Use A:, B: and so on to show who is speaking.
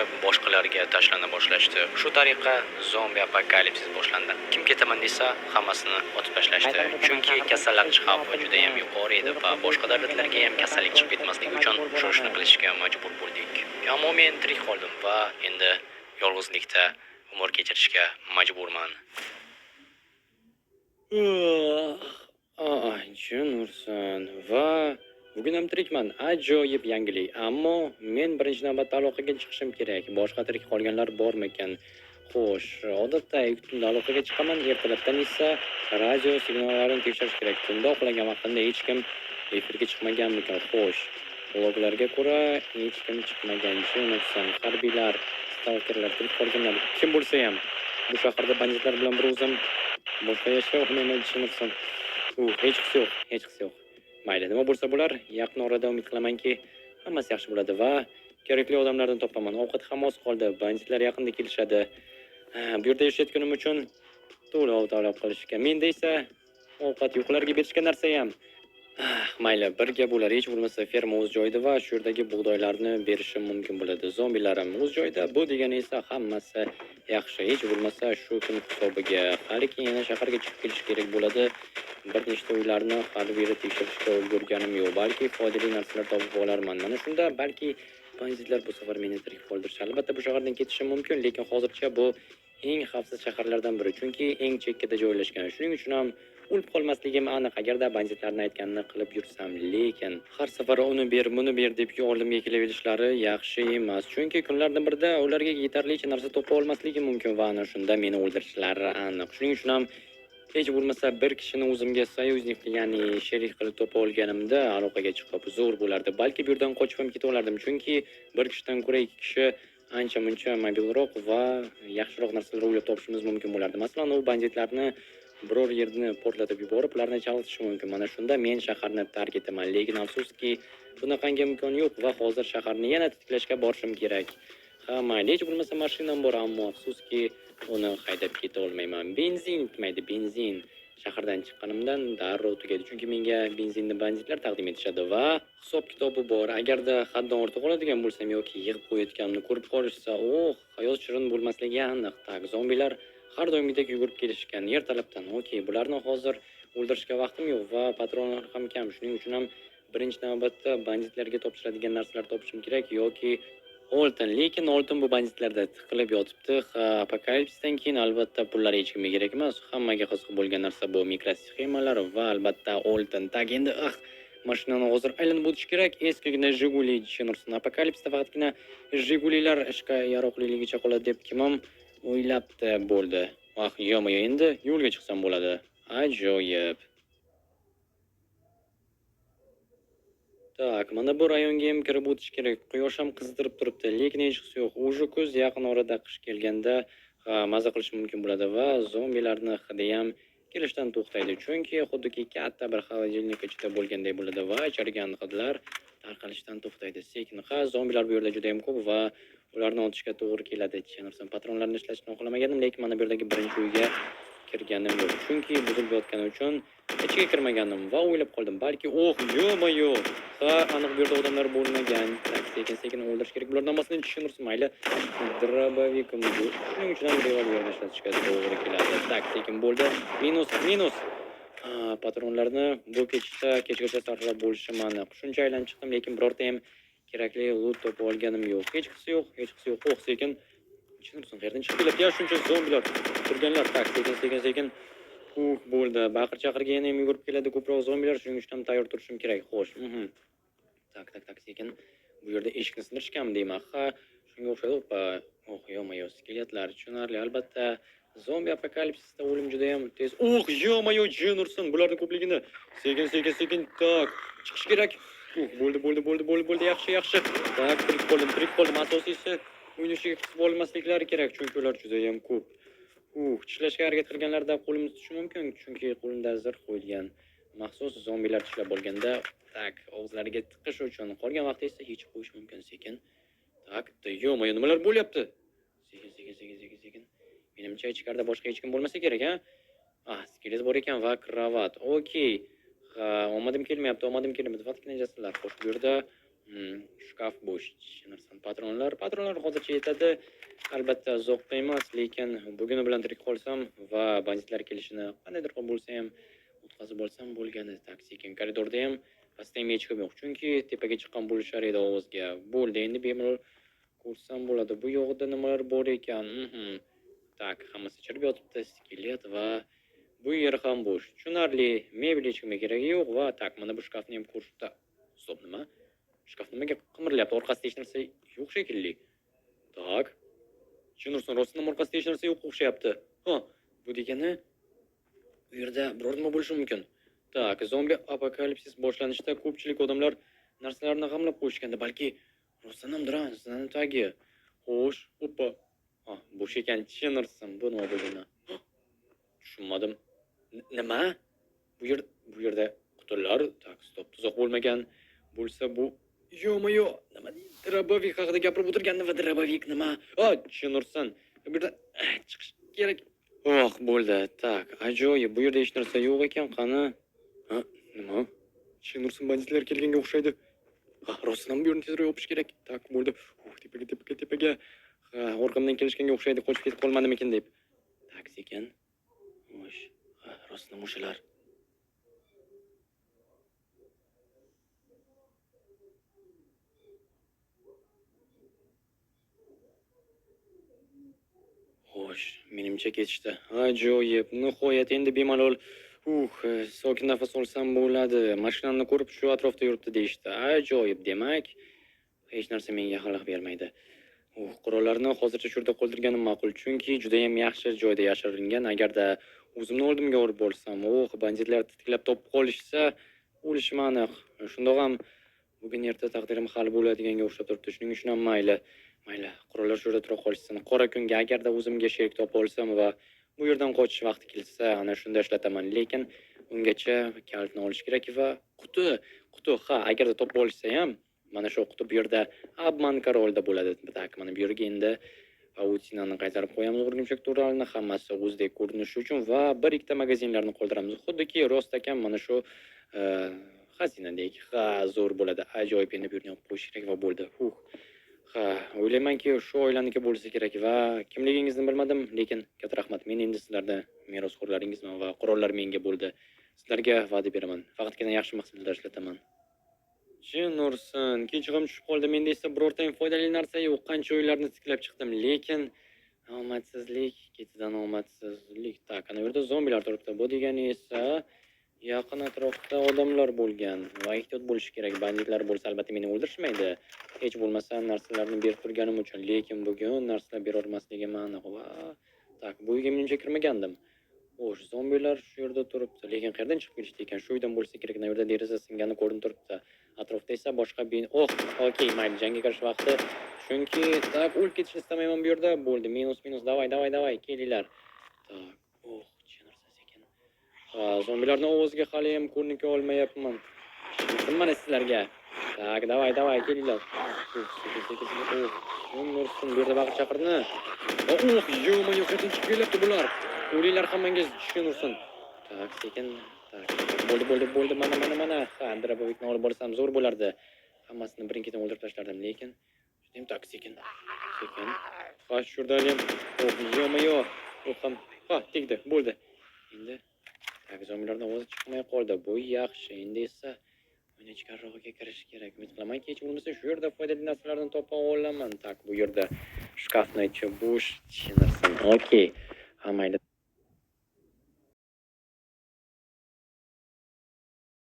A: qilib boshqalarga tashlana boshlashdi. Shu tariqa zombi apokalipsis boshlandi. Kim ketaman desa, hammasini otib tashlashdi. Chunki kasallik xavfi juda ham yuqori edi va boshqa davlatlarga ham kasallik chiqib ketmasligi uchun shuni qilishga majbur bo'ldik. Ammo men tirik qoldim va endi yolg'izlikda umr kechirishga majburman. Jin va bugun ham tirikman. Ajoyib yangilik. Ammo men birinchi navbatda aloqaga chiqishim kerak. Boshqa tirik qolganlar bormikan? Xo'sh, odatda tunda aloqaga chiqaman, ertalabdan esa radio signallarini tekshirish kerak. Tunda uxlagan vaqtimda hech kim efirga chiqmaganmikan? Xo'sh, bloglarga ko'ra hech kim chiqmagan. Jonathan, harbiylar, stalkerlar, tirik qolganlar kim bo'lsa ham bu shaharda banditlar bilan bir o'zim boshqa yashay olmayman, Jonathan. Hech qisi yo'q. Mayli, nima bo'lsa bo'lar, yaqin orada umid qilamanki, hammasi yaxshi bo'ladi va kerakli odamlarni topaman. Ovqat ham oz qoldi, banditlar yaqinda kelishadi. Bu yerda yashayotganim uchun to'lov talab qilishgan. Menda esa ovqat yo'qlarga berishgan narsa ham. Mayli, birga bo'lar, hech bo'lmasa ferma o'z joyida va shu yerdagi bug'doylarni berishim mumkin bo'ladi. Zombilarim o'z joyida, bu degani esa hammasi yaxshi. Hech bo'lmasa shu kun hisobiga hali yana shaharga chiqib kelish kerak bo'ladi. Bir nechta uylarni hali beri tekshirishga ulgurganim yo'q, balki foydali narsalar topib olarman. Mana shunda balki banditlar bu safar meni tirik qoldirishar. Albatta bu shahardan ketishim mumkin, lekin hozircha bu eng xavfsiz shaharlardan biri, chunki eng chekkada joylashgan. Shuning uchun ham o'lib qolmasligim aniq agarda banditlarning aytganini qilib yursam, lekin har safar uni ber, buni ber deb oldimga kelaverishlari yaxshi emas. Chunki kunlardan birida ularga yetarlicha narsa topa olmasligi mumkin va ana shunda meni o'ldirishlari aniq. Shuning uchun ham hech bo'lmasa bir kishini o'zimga soyuznik, ya'ni sherik qilib topa olganimda aloqaga chiqib zo'r bo'lardi. Balki bu yerdan qochib ham keta olardim, chunki bir kishidan ko'ra ikki kishi ancha-muncha mobilroq va yaxshiroq narsalar o'ylab topishimiz mumkin bo'lardi. Masalan, u banditlarni biror yerni portlatib yuborib, ularni chalg'itish mumkin. Mana shunda men shaharni tark etaman, lekin afsuski bunaqangi imkon yo'q va hozir shaharni yana tiklashga borishim kerak. Mayli, hech bo'lmasa mashinam bor, ammo afsuski uni haydab keta olmayman. Benzin bitmaydi, benzin. Shahardan chiqqanimdan darrov tugaydi, chunki menga benzinni banditlar taqdim etishadi va hisob-kitobi bor. Agarda haddan ortiq oladigan bo'lsam yoki yig'ib qo'yayotganimni ko'rib qolishsa, hayot shirin bo'lmasligi aniq. Zombilar har doimgidek yugurib kelishgan ertalabdan. Bularni hozir o'ldirishga vaqtim yo'q va patronlar ham kam. Shuning uchun ham birinchi navbatda banditlarga topshiradigan narsalar topishim kerak yoki oltin. Lekin oltin bu banditlarda tiqilib yotibdi. Apokalipsisdan keyin albatta pullar hech kimga kerak emas. Hammaga qiziq bo'lgan narsa bu mikrosxemalar va albatta oltin. Endi mashinani hozir aylanib o'tish kerak. Eskigina Jiguli Chinursin. Apokalipsda faqatgina Jigulilar ishga yaroqliligicha qoladi deb kim ham o'ylabdi bo'ldi. Yo'q, endi yo'lga chiqsam bo'ladi. Ajoyib. Mana bu rayonga ham kirib o'tish kerak. Quyosh ham qizdirib turibdi, lekin hech qisi yo'q. Уже kuz yaqin orada qish kelganda maza qilish mumkin bo'ladi va zombilarni hidi ham kelishdan to'xtaydi. Chunki xuddiki katta bir xolodilnik ichida bo'lganday bo'ladi va icharigan hidlar tarqalishdan to'xtaydi. Sekin. Zombilar bu yerda juda ham ko'p va ularni otishga to'g'ri keladi. Tushunarsan, patronlarni ishlashni xohlamagandim, lekin mana bu yerdagi birinchi uyga kirganim yo'q. Chunki buzilib yotgani uchun ichiga kirmaganim va o'ylab qoldim, balki yo'q. Aniq bu yerda odamlar bo'lmagan. Sekin o'ldirish kerak. Bulardan hammasini tushunursiz, mayli. Drabovikim bu. Shuning uchun ham revolverni ishlatishga to'g'ri keladi. Sekin bo'ldi. Minus. Patronlarni bu kechgacha sarflab bo'lishim aniq. Shuncha aylanib chiqdim, lekin birorta ham kerakli loot topib olganim yo'q. Hech qisi yo'q. Sekin. Tushunursiz, qayerdan chiqib keladi? Shuncha zombilar turganlar. Sekin. Bo'ldi. Baqir-chaqirga yana ham yugurib keladi ko'proq zombilar, shuning uchun ham tayyor turishim kerak. Xo'sh. Sekin. Bu yerda eshikni sindirishganmi deyman. Shunga o'xshaydi. Yo'q, skeletlar tushunarli. Albatta, zombi apokalipsisda o'lim juda ham tez. Jin ursin, bularning ko'pligini. Sekin. Chiqish kerak. Bo'ldi. Yaxshi. Tirik qoldim. Asosiysi o'ynashiga qisib olmasliklari kerak, chunki ular juda ham ko'p. Tishlashga harakat qilganlarda qo'limni tutish mumkin, chunki qo'limda zirh qo'yilgan. Maxsus zombilar tishlab bo'lganda, og'izlariga tiqish uchun qolgan vaqtda esa hech qo'yish mumkin. Sekin. Yo'q, nimalar bo'lyapti? Sekin. Menimcha ichkarida boshqa hech kim bo'lmasa kerak, skelet bor ekan va kravat. Omadim kelmayapti. Faqatgina jasadlar. Xo'sh, bu yerda Shkaf bo'sh. Tushunarsan. Patronlar hozircha yetadi. Albatta uzoqqa emas, lekin buguni bilan tirik qolsam va banditlar kelishini qandaydir qilib bo'lsa ham o'tkazib olsam bo'lgani. Sekin koridorda ham pastda ham hech kim yo'q. Chunki tepaga chiqqan bo'lishar edi ovozga. Bo'ldi, endi bemalol ko'rsam bo'ladi. Bu yoqda nimalar bor ekan? Hammasi chirib yotibdi. Skelet va bu yer ham bo'sh. Tushunarli. Mebel hech kimga keragi yo'q va mana bu shkafni ham ko'rsatdi. Stop, nima? Shkaf nimaga qimirlayapti? Orqasida hech narsa yo'q shekilli. Tushunursan, rostdan orqasida hech narsa yo'q o'xshayapti. Bu degani bu yerda biror nima bo'lishi mumkin. Zombi apokalipsis boshlanishida ko'pchilik odamlar narsalarni g'amlab qo'yishganda, balki rostdan hamdir, zinaning tagi. Xo'sh, oppa. Bo'sh ekan, tushunursan, bu nima bo'lgani? Tushunmadim. Nima? Bu yerda qutilar, stop, tuzoq bo'lmagan bo'lsa bu Yo-mayo, nima deydi? Drabovik haqida gapirib o'tirganda va Drabovik nima? Tushunursan. Bu yerda chiqish kerak. Bo'ldi. Ajoyib. Bu yerda hech narsa yo'q ekan, qani? Nima? Tushunursan, banditlar kelganga o'xshaydi. Rostdan bu yerni tezroq yopish kerak. Bo'ldi. Tepaga. Orqamdan kelishganga o'xshaydi. Qochib ketib qolmadimikin deb. Sekin. Xo'sh. Rostdan o'shalar. Xo'sh, menimcha ketishdi. Ajoyib. Nihoyat endi bemalol sokin nafas olsam bo'ladi. Mashinamni ko'rib shu atrofda yuribdi deyishdi. Ajoyib, demak, hech narsa menga xalaqit bermaydi. Qurollarni hozircha shu yerda qoldirganim ma'qul, chunki juda ham yaxshi joyda yashiringan. Agarda o'zimni oldimga olib bo'lsam, banditlar titiklab topib qolishsa, o'lishim aniq. Shundoq ham bugun erta taqdirim hal bo'ladiganga o'xshab turibdi. Shuning uchun ham mayli, qurollar shu yerda tura qolishsin. Qora kunga agarda o'zimga sherik topa olsam va bu yerdan qochish vaqti kelsa, ana shunda ishlataman. Lekin ungacha kalitni olish kerak va quti, agarda topib olishsa ham, mana shu quti bu yerda Abman Karolda bo'ladi. Mana bu yerga endi Pautinani qaytarib qo'yamiz, o'rgimchak turalni hammasi o'zidek ko'rinishi uchun va bir ikkita magazinlarni qoldiramiz. Xuddiki rostakam mana shu xazinadek. Zo'r bo'ladi. Ajoyib, endi bu yerni olib qo'yish kerak va bo'ldi. O'ylaymanki, shu oilaniki bo'lsa kerak va kimligingizni bilmadim, lekin katta rahmat. Men endi sizlarda merosxo'rlaringizman va qurollar menga bo'ldi. Sizlarga va'da beraman. Faqatgina yaxshi maqsadlarda ishlataman. Nursin, kechqurun tushib qoldi. Menda esa birorta ham foydali narsa yo'q. Qancha o'yinlarni tiklab chiqdim, lekin omadsizlik ketidan omadsizlik. Ana bu yerda zombilar turibdi. Bu degani esa yaqin atrofda odamlar bo'lgan va ehtiyot bo'lish kerak. Banditlar bo'lsa albatta meni o'ldirishmaydi. Hech bo'lmasa narsalarni berib turganim uchun, lekin bugun narsalar bera olmasligim aniq va bu uyga menimcha kirmagandim. Xo'sh, zombilar shu yerda turibdi, lekin qayerdan chiqib kelishdi ekan? Shu uydan bo'lsa kerak. Bu yerda deraza singani ko'rinib turibdi. Atrofda esa boshqa okey, mayli, jangga kirish vaqti. Chunki o'lib ketishni istamayman bu yerda. Bo'ldi, minus, davay, kelinglar. Zombilarni ovoziga hali ham ko'nika olmayapman. Mana sizlarga. Davay, kelinglar. Nursin, bu yerda vaqt chaqirni. Yo-mayo, qayerdan chiqib kelyapti bular? O'linglar hammangiz, tushunursin. Sekin. Bo'ldi. Mana. Drabovikni olib borsam zo'r bo'lardi. Hammasini birin-ketin o'ldirib tashlardim, lekin juda ham sekin. Shurda ham. Yo-mayo. Tegdi, bo'ldi. Endi zombilarning ovozi chiqmay qoldi. Bu yaxshi. Endi esa o'yin ichkariroqqa kirish kerak. Umid qilamanki, hech bo'lmasa shu yerda foydali narsalarni topa olaman. Bu yerda shkafni ichi bo'sh, tushunarsan. Okey. Mayli.